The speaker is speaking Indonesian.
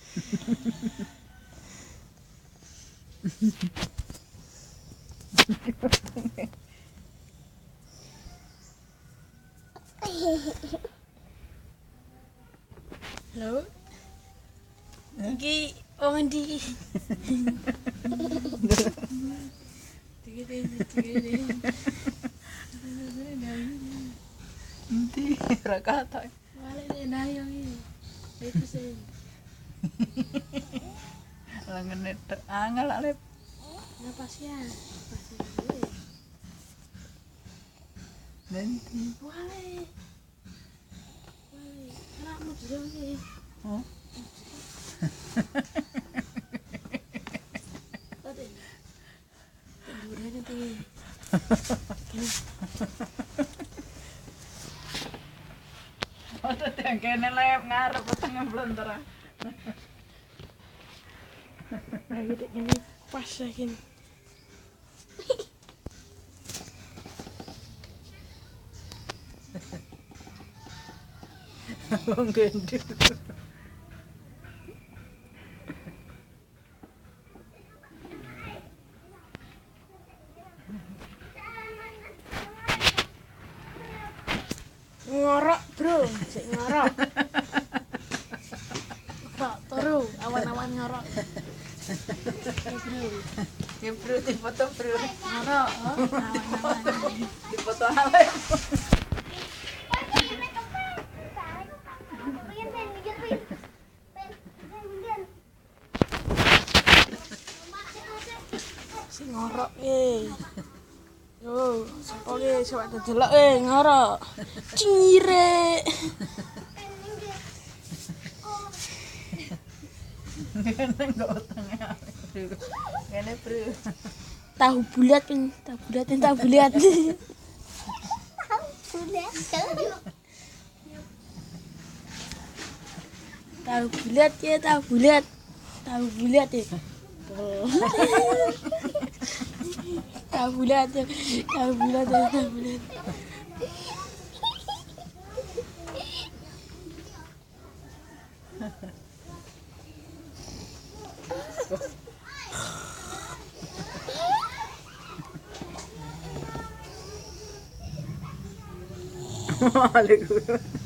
Halo. Iki wong endi? Tiga. Nanti rakata. Wale nayo iki. Itu sih. Langene angel alep. Napas ya. Nanti. Wale. Anakmu jero iki. Oh. Tadi. Tiduran nanti. Otot yang kene lep ngarep tengah blontor. Nah, gitu ini pas yakin. Wong gendut. Ngorok, Bro. Sik ngorok. Pak, turu awan-awan ngorok. Bro. Ya bro dipoto bro. Ngorok, awan-awan. Dipoto alep. Si ngorok yo, sapa ge sawak delok ngorok. Cire. Kene enggak utangnya. Kene bro. Tahu bulat pin, tahu bulat. Tahu bulat ya, tahu bulat. Tahu bulat ya. Tahu bulat ya, tahu bulat ya, tahu bulat. Waalaikumsalam.